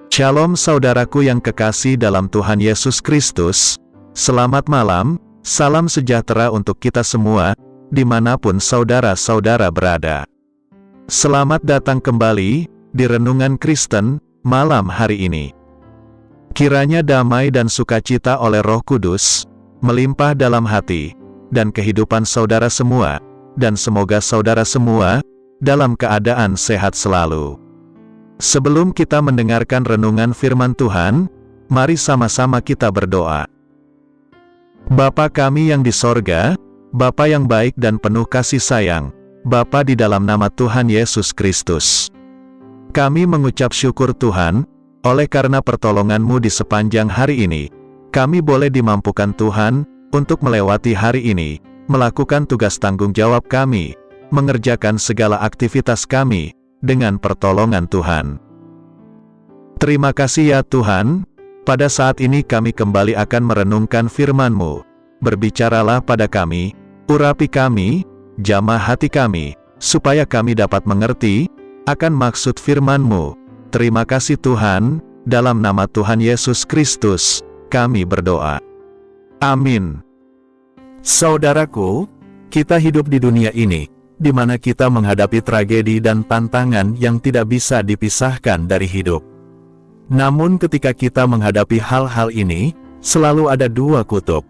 Shalom saudaraku yang kekasih dalam Tuhan Yesus Kristus. Selamat malam, salam sejahtera untuk kita semua, dimanapun saudara-saudara berada. Selamat datang kembali di Renungan Kristen malam hari ini. Kiranya damai dan sukacita oleh Roh Kudus melimpah dalam hati dan kehidupan saudara semua, dan semoga saudara semua dalam keadaan sehat selalu. Sebelum kita mendengarkan renungan firman Tuhan, mari sama-sama kita berdoa. Bapa kami yang di sorga, Bapa yang baik dan penuh kasih sayang, Bapa di dalam nama Tuhan Yesus Kristus. Kami mengucap syukur Tuhan, oleh karena pertolongan-Mu di sepanjang hari ini, kami boleh dimampukan Tuhan, untuk melewati hari ini, melakukan tugas tanggung jawab kami, mengerjakan segala aktivitas kami, dengan pertolongan Tuhan. Terima kasih ya Tuhan, pada saat ini kami kembali akan merenungkan firman-Mu. Berbicaralah pada kami, urapi kami, jamah hati kami, supaya kami dapat mengerti akan maksud firman-Mu. Terima kasih Tuhan, dalam nama Tuhan Yesus Kristus, kami berdoa. Amin. Saudaraku, kita hidup di dunia ini, di mana kita menghadapi tragedi dan tantangan yang tidak bisa dipisahkan dari hidup. Namun ketika kita menghadapi hal-hal ini, selalu ada dua kutub.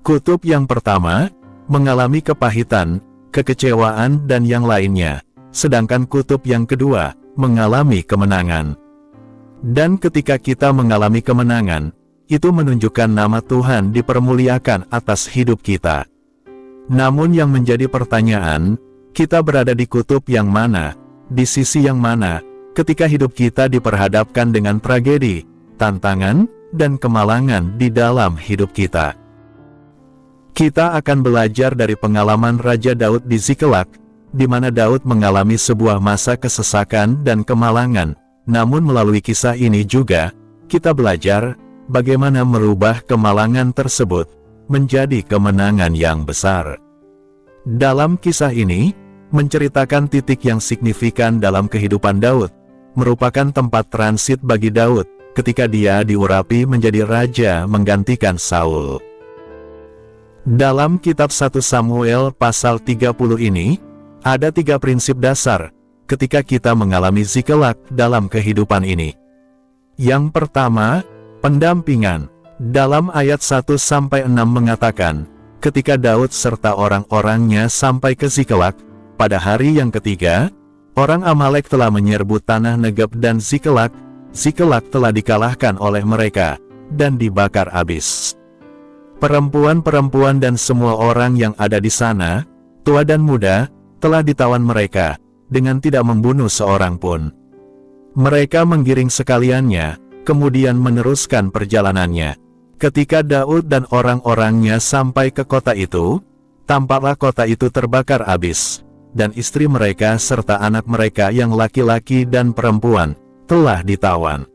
Kutub yang pertama, mengalami kepahitan, kekecewaan dan yang lainnya, sedangkan kutub yang kedua, mengalami kemenangan. Dan ketika kita mengalami kemenangan, itu menunjukkan nama Tuhan dipermuliakan atas hidup kita. Namun yang menjadi pertanyaan, kita berada di kutub yang mana, di sisi yang mana, ketika hidup kita diperhadapkan dengan tragedi, tantangan, dan kemalangan di dalam hidup kita. Kita akan belajar dari pengalaman Raja Daud di Ziklag, di mana Daud mengalami sebuah masa kesesakan dan kemalangan. Namun melalui kisah ini juga, kita belajar bagaimana merubah kemalangan tersebut menjadi kemenangan yang besar. Dalam kisah ini, menceritakan titik yang signifikan dalam kehidupan Daud, merupakan tempat transit bagi Daud, ketika dia diurapi menjadi raja menggantikan Saul. Dalam kitab 1 Samuel pasal 30 ini, ada 3 prinsip dasar, ketika kita mengalami Ziklag dalam kehidupan ini. Yang pertama, pendampingan. Dalam ayat 1-6 mengatakan, ketika Daud serta orang-orangnya sampai ke Ziklag, pada hari yang ketiga, orang Amalek telah menyerbu tanah Negeb dan Ziklag. Ziklag telah dikalahkan oleh mereka, dan dibakar habis. Perempuan-perempuan dan semua orang yang ada di sana, tua dan muda, telah ditawan mereka, dengan tidak membunuh seorang pun. Mereka menggiring sekaliannya, kemudian meneruskan perjalanannya. Ketika Daud dan orang-orangnya sampai ke kota itu, tampaklah kota itu terbakar habis, dan istri mereka serta anak mereka yang laki-laki dan perempuan, telah ditawan.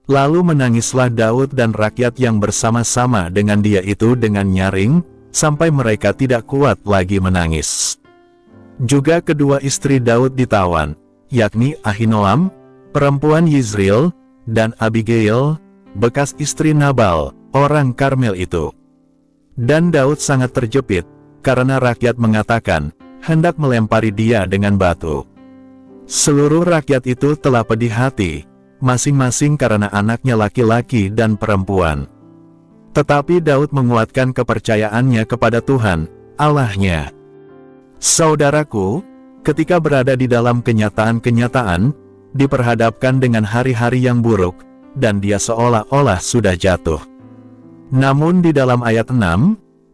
Lalu menangislah Daud dan rakyat yang bersama-sama dengan dia itu dengan nyaring, sampai mereka tidak kuat lagi menangis. Juga kedua istri Daud ditawan, yakni Ahinoam, perempuan Yizril, dan Abigail, bekas istri Nabal, orang Karmel itu. Dan Daud sangat terjepit, karena rakyat mengatakan, hendak melempari dia dengan batu. Seluruh rakyat itu telah pedih hati, masing-masing karena anaknya laki-laki dan perempuan. Tetapi Daud menguatkan kepercayaannya kepada Tuhan, Allahnya. Saudaraku, ketika berada di dalam kenyataan-kenyataan, diperhadapkan dengan hari-hari yang buruk, dan dia seolah-olah sudah jatuh. Namun di dalam ayat 6,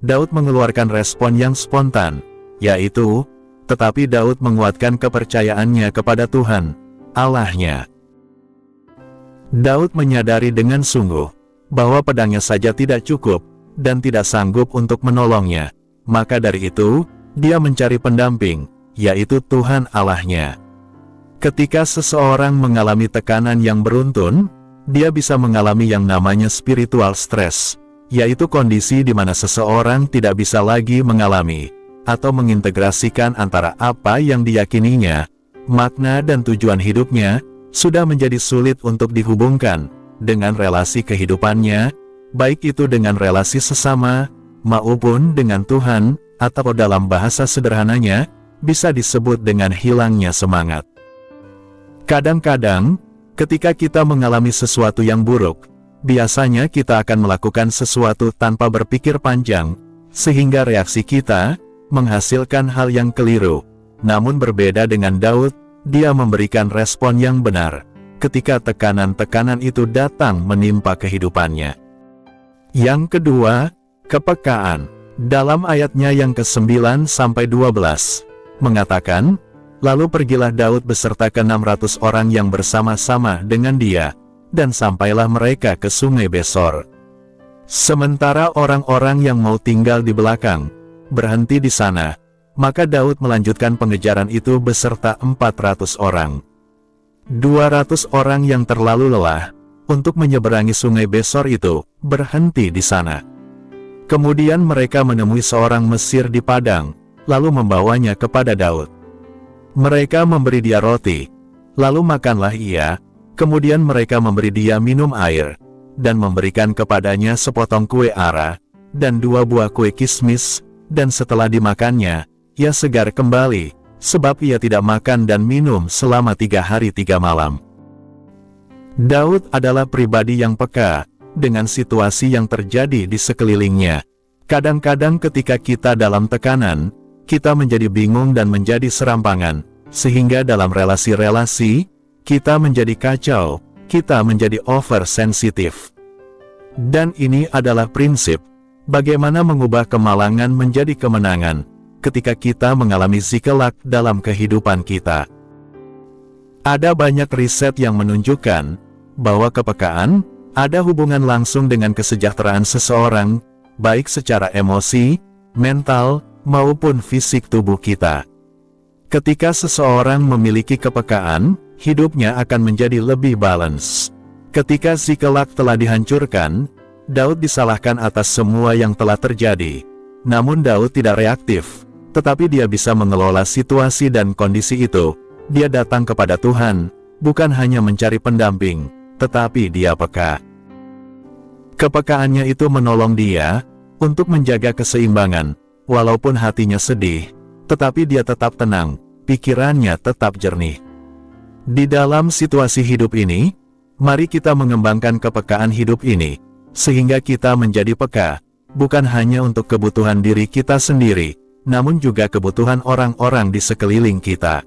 Daud mengeluarkan respon yang spontan, yaitu, tetapi Daud menguatkan kepercayaannya kepada Tuhan, Allahnya. Daud menyadari dengan sungguh, bahwa pedangnya saja tidak cukup, dan tidak sanggup untuk menolongnya. Maka dari itu, dia mencari pendamping, yaitu Tuhan Allahnya. Ketika seseorang mengalami tekanan yang beruntun, dia bisa mengalami yang namanya spiritual stress, yaitu kondisi di mana seseorang tidak bisa lagi mengalami, atau mengintegrasikan antara apa yang diyakininya, makna dan tujuan hidupnya, sudah menjadi sulit untuk dihubungkan dengan relasi kehidupannya, baik itu dengan relasi sesama, maupun dengan Tuhan, atau dalam bahasa sederhananya, bisa disebut dengan hilangnya semangat. Kadang-kadang, ketika kita mengalami sesuatu yang buruk, biasanya kita akan melakukan sesuatu tanpa berpikir panjang, sehingga reaksi kita menghasilkan hal yang keliru. Namun berbeda dengan Daud, dia memberikan respon yang benar ketika tekanan-tekanan itu datang menimpa kehidupannya. Yang kedua, kepekaan. Dalam ayatnya yang ke-9-12, mengatakan, "Lalu pergilah Daud beserta ke-600 orang yang bersama-sama dengan dia, dan sampailah mereka ke sungai Besor. Sementara orang-orang yang mau tinggal di belakang berhenti di sana, maka Daud melanjutkan pengejaran itu beserta 400 orang. 200 orang yang terlalu lelah untuk menyeberangi sungai Besor itu berhenti di sana. Kemudian mereka menemui seorang Mesir di padang, lalu membawanya kepada Daud. Mereka memberi dia roti, lalu makanlah ia, kemudian mereka memberi dia minum air, dan memberikan kepadanya sepotong kue ara, dan 2 buah kue kismis, dan setelah dimakannya, ia segar kembali, sebab ia tidak makan dan minum selama 3 hari 3 malam. Daud adalah pribadi yang peka dengan situasi yang terjadi di sekelilingnya. Kadang-kadang ketika kita dalam tekanan, kita menjadi bingung dan menjadi serampangan, sehingga dalam relasi-relasi, kita menjadi kacau, kita menjadi oversensitif. Dan ini adalah prinsip, bagaimana mengubah kemalangan menjadi kemenangan, ketika kita mengalami zikelak dalam kehidupan kita. Ada banyak riset yang menunjukkan, bahwa kepekaan, ada hubungan langsung dengan kesejahteraan seseorang, baik secara emosi, mental, maupun fisik tubuh kita. Ketika seseorang memiliki kepekaan, hidupnya akan menjadi lebih balance. Ketika zikelak telah dihancurkan, Daud disalahkan atas semua yang telah terjadi. Namun Daud tidak reaktif, tetapi dia bisa mengelola situasi dan kondisi itu. Dia datang kepada Tuhan, bukan hanya mencari pendamping, tetapi dia peka. Kepekaannya itu menolong dia untuk menjaga keseimbangan, walaupun hatinya sedih, tetapi dia tetap tenang, pikirannya tetap jernih. Di dalam situasi hidup ini, mari kita mengembangkan kepekaan hidup ini, sehingga kita menjadi peka, bukan hanya untuk kebutuhan diri kita sendiri, namun juga kebutuhan orang-orang di sekeliling kita.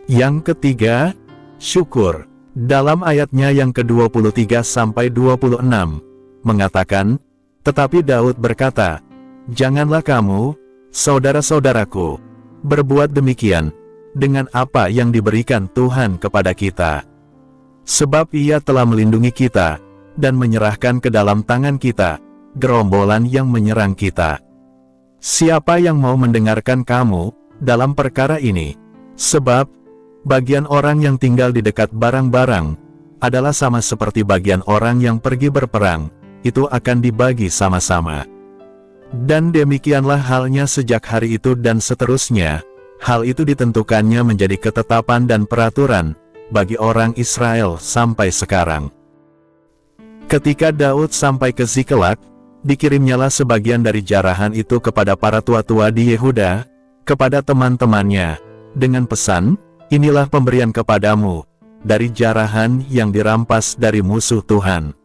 Yang ketiga, syukur. Dalam ayatnya yang ke-23-26, mengatakan, "Tetapi Daud berkata, 'Janganlah kamu, saudara-saudaraku, berbuat demikian dengan apa yang diberikan Tuhan kepada kita. Sebab Ia telah melindungi kita, dan menyerahkan ke dalam tangan kita gerombolan yang menyerang kita. Siapa yang mau mendengarkan kamu dalam perkara ini? Sebab bagian orang yang tinggal di dekat barang-barang adalah sama seperti bagian orang yang pergi berperang, itu akan dibagi sama-sama. Dan demikianlah halnya sejak hari itu dan seterusnya, hal itu ditentukannya menjadi ketetapan dan peraturan bagi orang Israel sampai sekarang.' Ketika Daud sampai ke Ziklag, dikirimnyalah sebagian dari jarahan itu kepada para tua-tua di Yehuda, kepada teman-temannya, dengan pesan, 'Inilah pemberian kepadamu, dari jarahan yang dirampas dari musuh Tuhan.'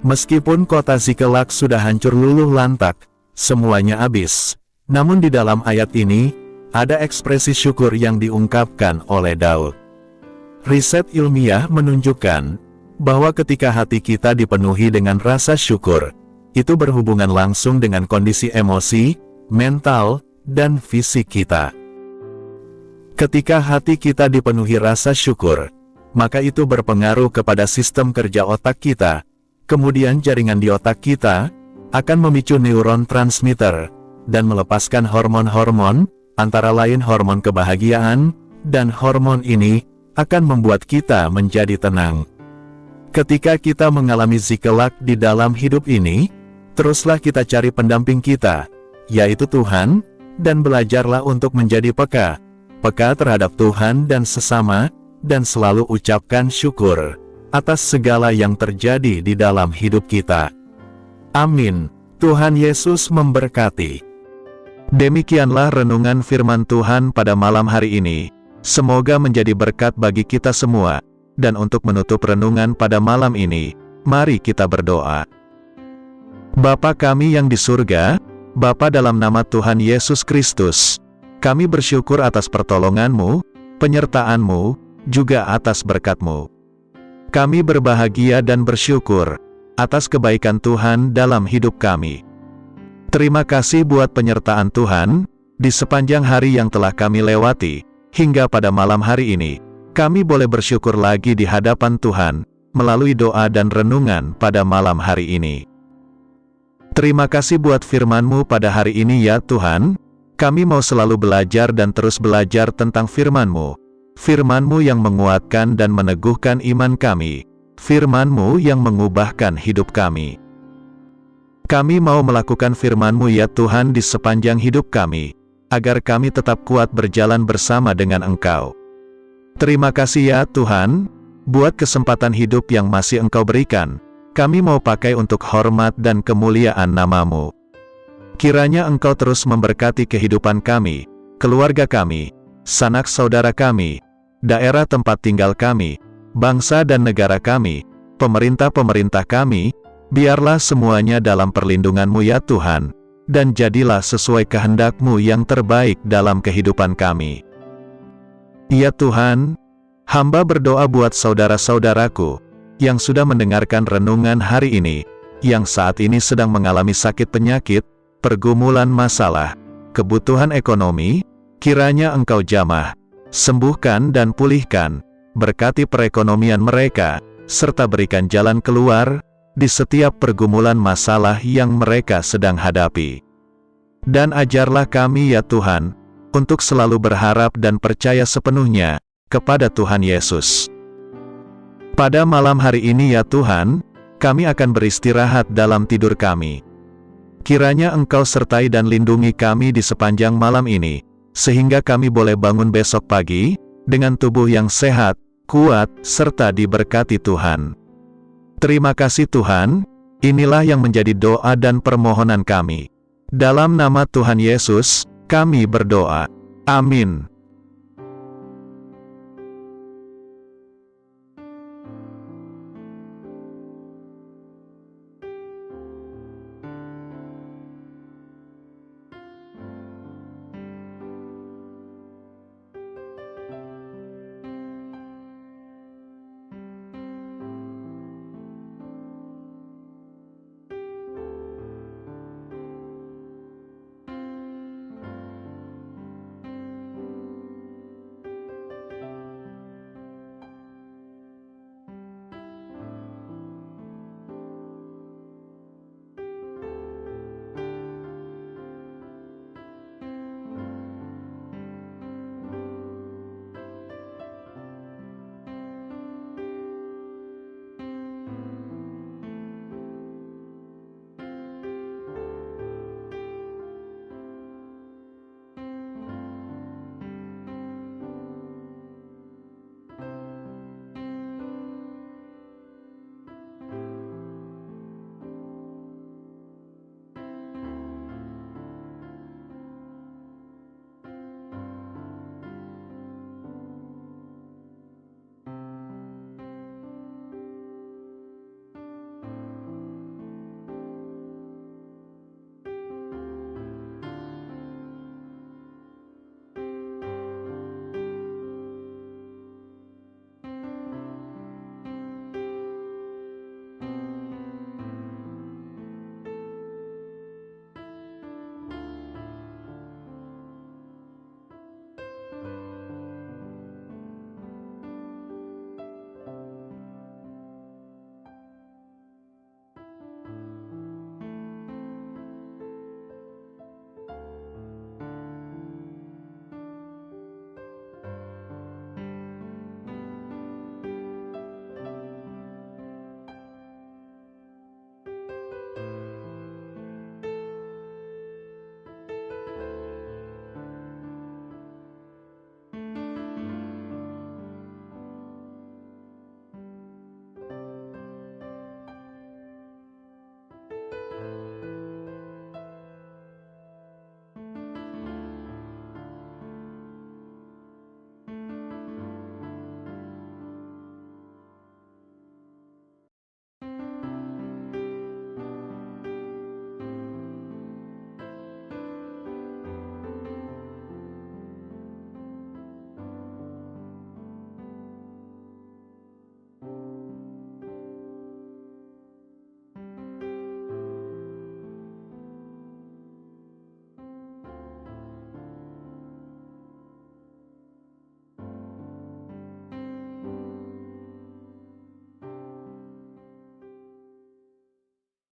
Meskipun kota Ziklag sudah hancur luluh lantak, semuanya habis, namun di dalam ayat ini, ada ekspresi syukur yang diungkapkan oleh Daud. Riset ilmiah menunjukkan, bahwa ketika hati kita dipenuhi dengan rasa syukur, itu berhubungan langsung dengan kondisi emosi, mental, dan fisik kita. Ketika hati kita dipenuhi rasa syukur, maka itu berpengaruh kepada sistem kerja otak kita. Kemudian jaringan di otak kita akan memicu neuron transmitter dan melepaskan hormon-hormon, antara lain hormon kebahagiaan, dan hormon ini akan membuat kita menjadi tenang. Ketika kita mengalami ziklag di dalam hidup ini, teruslah kita cari pendamping kita, yaitu Tuhan, dan belajarlah untuk menjadi peka terhadap Tuhan dan sesama, dan selalu ucapkan syukur atas segala yang terjadi di dalam hidup kita. Amin. Tuhan Yesus memberkati. Demikianlah renungan firman Tuhan pada malam hari ini. Semoga menjadi berkat bagi kita semua. Dan untuk menutup renungan pada malam ini, mari kita berdoa. Bapa kami yang di surga, Bapa dalam nama Tuhan Yesus Kristus, kami bersyukur atas pertolongan-Mu, penyertaan-Mu, juga atas berkat-Mu. Kami berbahagia dan bersyukur atas kebaikan Tuhan dalam hidup kami. Terima kasih buat penyertaan Tuhan di sepanjang hari yang telah kami lewati, hingga pada malam hari ini. Kami boleh bersyukur lagi di hadapan Tuhan melalui doa dan renungan pada malam hari ini. Terima kasih buat firman-Mu pada hari ini ya Tuhan. Kami mau selalu belajar dan terus belajar tentang firman-Mu. Firman-Mu yang menguatkan dan meneguhkan iman kami. Firman-Mu yang mengubahkan hidup kami. Kami mau melakukan firman-Mu ya Tuhan di sepanjang hidup kami, agar kami tetap kuat berjalan bersama dengan Engkau. Terima kasih ya Tuhan, buat kesempatan hidup yang masih Engkau berikan. Kami mau pakai untuk hormat dan kemuliaan nama-Mu. Kiranya Engkau terus memberkati kehidupan kami, keluarga kami, sanak saudara kami, daerah tempat tinggal kami, bangsa dan negara kami, pemerintah-pemerintah kami, biarlah semuanya dalam perlindungan-Mu ya Tuhan, dan jadilah sesuai kehendak-Mu yang terbaik dalam kehidupan kami. Ya Tuhan, hamba berdoa buat saudara-saudaraku, yang sudah mendengarkan renungan hari ini, yang saat ini sedang mengalami sakit penyakit, pergumulan masalah, kebutuhan ekonomi, kiranya Engkau jamah, sembuhkan dan pulihkan, berkati perekonomian mereka, serta berikan jalan keluar, di setiap pergumulan masalah yang mereka sedang hadapi. Dan ajarlah kami ya Tuhan, untuk selalu berharap dan percaya sepenuhnya, kepada Tuhan Yesus. Pada malam hari ini ya Tuhan, kami akan beristirahat dalam tidur kami. Kiranya Engkau sertai dan lindungi kami di sepanjang malam ini, sehingga kami boleh bangun besok pagi, dengan tubuh yang sehat, kuat, serta diberkati Tuhan. Terima kasih Tuhan, inilah yang menjadi doa dan permohonan kami. Dalam nama Tuhan Yesus, kami berdoa. Amin.